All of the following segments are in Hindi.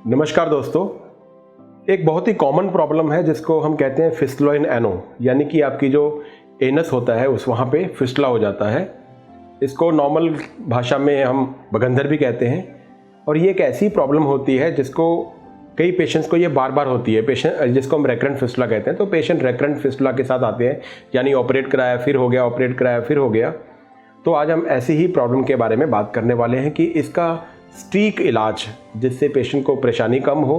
नमस्कार दोस्तों। एक बहुत ही कॉमन प्रॉब्लम है जिसको हम कहते हैं फिस्टुला इन एनो, यानी कि आपकी जो एनस होता है उस वहाँ पे फिस्टुला हो जाता है। इसको नॉर्मल भाषा में हम बगंदर भी कहते हैं। और ये एक ऐसी प्रॉब्लम होती है जिसको कई पेशेंट्स को ये बार बार होती है। पेशेंट जिसको हम रेकरेंट फिस्टुला कहते हैं, तो पेशेंट रेकरेंट फिस्टुला के साथ आते हैं, यानी ऑपरेट कराया फिर हो गया, ऑपरेट कराया फिर हो गया। तो आज हम ऐसी ही प्रॉब्लम के बारे में बात करने वाले हैं कि इसका सटीक इलाज, जिससे पेशेंट को परेशानी कम हो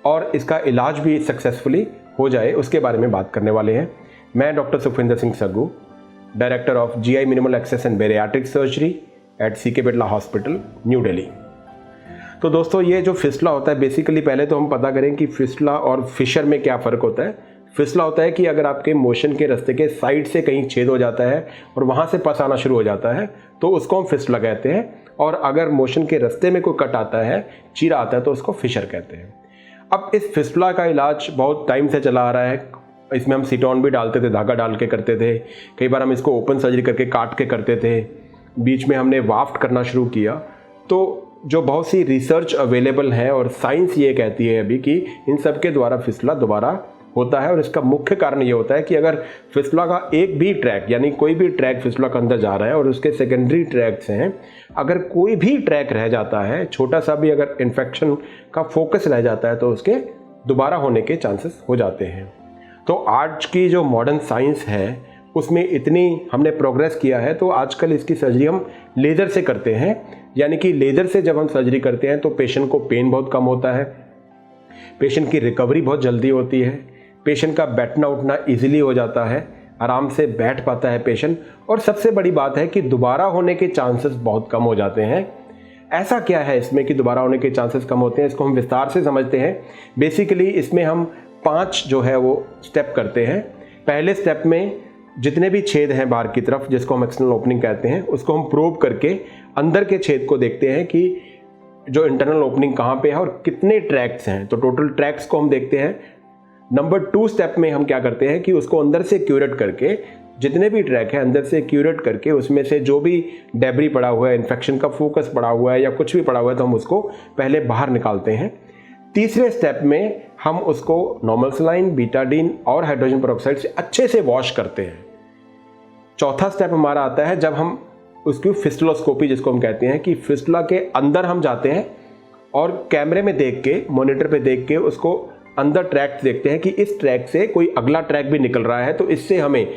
और इसका इलाज भी सक्सेसफुली हो जाए, उसके बारे में बात करने वाले हैं। मैं doctor Sukhvinder Singh Saggu, director of GI minimal access and bariatric surgery at CK Birla hospital, New Delhi. तो दोस्तों, ये जो फिस्टुला होता है, बेसिकली पहले तो हम पता करें कि फिस्टुला और फिशर में क्या फ़र्क होता है। फिस्टुला होता है कि अगर आपके मोशन के रास्ते के साइड से कहीं छेद हो जाता है और वहाँ से पस आना शुरू हो जाता है, तो उसको हम फिस्टुला कहते हैं। और अगर मोशन के रास्ते में कोई कट आता है, चीरा आता है, तो उसको फिशर कहते हैं। अब इस फिस्टुला का इलाज बहुत टाइम से चला आ रहा है। इसमें हम सीटॉन भी डालते थे, धागा डाल के करते थे। कई बार हम इसको ओपन सर्जरी करके काट के करते थे। बीच में हमने वाफ्ट करना शुरू किया। तो जो बहुत सी रिसर्च अवेलेबल है और साइंस ये कहती है अभी कि इन सब के द्वारा फिस्टुला दोबारा होता है। और इसका मुख्य कारण ये होता है कि अगर फिस्टुला का एक भी ट्रैक, यानी कोई भी ट्रैक फिस्टुला के अंदर जा रहा है और उसके सेकेंडरी ट्रैक्स हैं, अगर कोई भी ट्रैक रह जाता है, छोटा सा भी अगर इन्फेक्शन का फोकस रह जाता है, तो उसके दोबारा होने के चांसेस हो जाते हैं। तो आज की जो मॉडर्न साइंस है उसमें इतनी हमने प्रोग्रेस किया है, तो आजकल इसकी सर्जरी हम लेज़र से करते हैं। यानी कि लेज़र से जब हम सर्जरी करते हैं तो पेशेंट को पेन बहुत कम होता है, पेशेंट की रिकवरी बहुत जल्दी होती है, पेशेंट का बैठना उठना इजीली हो जाता है, आराम से बैठ पाता है पेशेंट। और सबसे बड़ी बात है कि दोबारा होने के चांसेस बहुत कम हो जाते हैं। ऐसा क्या है इसमें कि दोबारा होने के चांसेस कम होते हैं, इसको हम विस्तार से समझते हैं। बेसिकली इसमें हम 5 जो है वो स्टेप करते हैं। पहले स्टेप में जितने भी छेद हैं बाहर की तरफ, जिसको हम एक्सटर्नल ओपनिंग कहते हैं, उसको हम प्रोब करके अंदर के छेद को देखते हैं कि जो इंटरनल ओपनिंग कहाँ पे है और कितने ट्रैक्स हैं। तो टोटल ट्रैक्स को हम देखते हैं। नंबर 2 स्टेप में हम क्या करते हैं कि उसको अंदर से क्यूरेट करके, जितने भी ट्रैक है अंदर से क्यूरेट करके, उसमें से जो भी डेब्री पड़ा हुआ है, इन्फेक्शन का फोकस पड़ा हुआ है या कुछ भी पड़ा हुआ है, तो हम उसको पहले बाहर निकालते हैं। तीसरे स्टेप में हम उसको नॉर्मल सलाइन, बीटाडीन और हाइड्रोजन पेरोक्साइड से अच्छे से वॉश करते हैं। चौथा स्टेप हमारा आता है जब हम उसकी फिस्टुलोस्कोपी, जिसको हम कहते हैं कि फिस्टुला के अंदर हम जाते हैं और कैमरे में देख के, मॉनिटर पे देख के उसको अंदर ट्रैक देखते हैं कि इस ट्रैक से कोई अगला ट्रैक भी निकल रहा है। तो इससे हमें,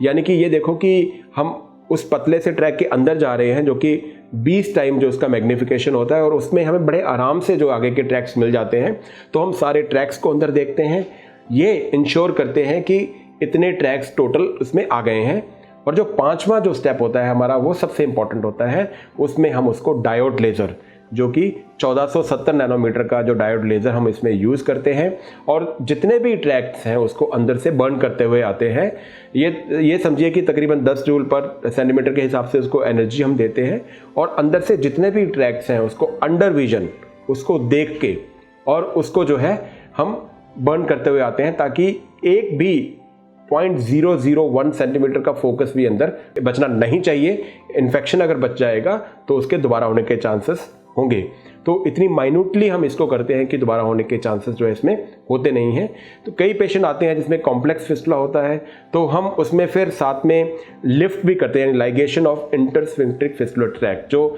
यानी कि ये देखो कि हम उस पतले से ट्रैक के अंदर जा रहे हैं, जो कि 20 टाइम जो उसका मैग्नीफिकेशन होता है, और उसमें हमें बड़े आराम से जो आगे के ट्रैक्स मिल जाते हैं। तो हम सारे ट्रैक्स को अंदर देखते हैं, ये इंश्योर करते हैं कि इतने ट्रैक्स टोटल उसमें आ गए हैं। और जो 5वां जो स्टेप होता है हमारा, वो सबसे इंपॉर्टेंट होता है। उसमें हम उसको डायोड लेज़र, जो कि 1470 नैनोमीटर का जो डायोड लेज़र हम इसमें यूज़ करते हैं, और जितने भी ट्रैक्स हैं उसको अंदर से बर्न करते हुए आते हैं। ये समझिए कि तकरीबन 10 जूल पर सेंटीमीटर के हिसाब से उसको एनर्जी हम देते हैं, और अंदर से जितने भी ट्रैक्स हैं उसको अंडर विजन, उसको देख के और उसको जो है हम बर्न करते हुए आते हैं, ताकि एक भी 0.001 सेंटीमीटर का फोकस भी अंदर बचना नहीं चाहिए। इन्फेक्शन अगर बच जाएगा तो उसके दोबारा होने के चांसेस होंगे। तो इतनी माइन्यूटली हम इसको करते हैं कि दोबारा होने के चांसेस जो है इसमें होते नहीं हैं। तो कई पेशेंट आते हैं जिसमें कॉम्प्लेक्स फिस्टुला होता है, तो हम उसमें फिर साथ में लिफ्ट भी करते हैं, लाइगेशन ऑफ इंटरस्फिंक्टरिक फिस्टुलर ट्रैक्ट। जो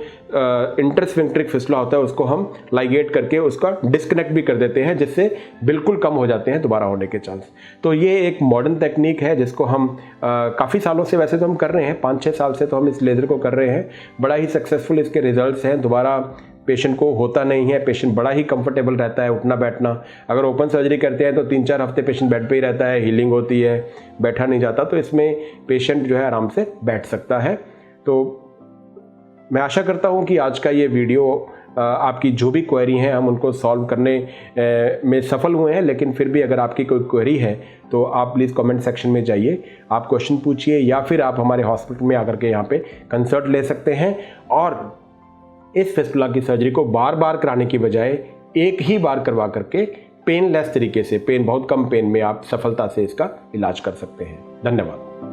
इंटरस्फिंक्टरिक फिस्टुला होता है उसको हम लाइगेट करके उसका डिस्कनेक्ट भी कर देते हैं, जिससे बिल्कुल कम हो जाते हैं दोबारा होने के चांस। तो ये एक मॉडर्न टेक्निक है जिसको हम काफ़ी सालों से, वैसे तो हम कर रहे हैं, 5-6 साल से तो हम इस लेज़र को कर रहे हैं। बड़ा ही सक्सेसफुल इसके रिजल्ट्स हैं। दोबारा पेशेंट को होता नहीं है, पेशेंट बड़ा ही कंफर्टेबल रहता है उठना बैठना। अगर ओपन सर्जरी करते हैं तो 3-4 हफ्ते पेशेंट बेड पे ही रहता है, हीलिंग होती है, बैठा नहीं जाता। तो इसमें पेशेंट जो है आराम से बैठ सकता है। तो मैं आशा करता हूँ कि आज का ये वीडियो आपकी जो भी क्वेरी हैं हम उनको सॉल्व करने में सफल हुए हैं। लेकिन फिर भी अगर आपकी कोई क्वेरी है तो आप प्लीज़ कमेंट सेक्शन में जाइए, आप क्वेश्चन पूछिए, या फिर आप हमारे हॉस्पिटल में आकर के यहाँ पे कंसल्ट ले सकते हैं। और इस फिस्टुला की सर्जरी को बार बार कराने की बजाय एक ही बार करवा करके पेनलेस तरीके से, बहुत कम पेन में आप सफलता से इसका इलाज कर सकते हैं। धन्यवाद।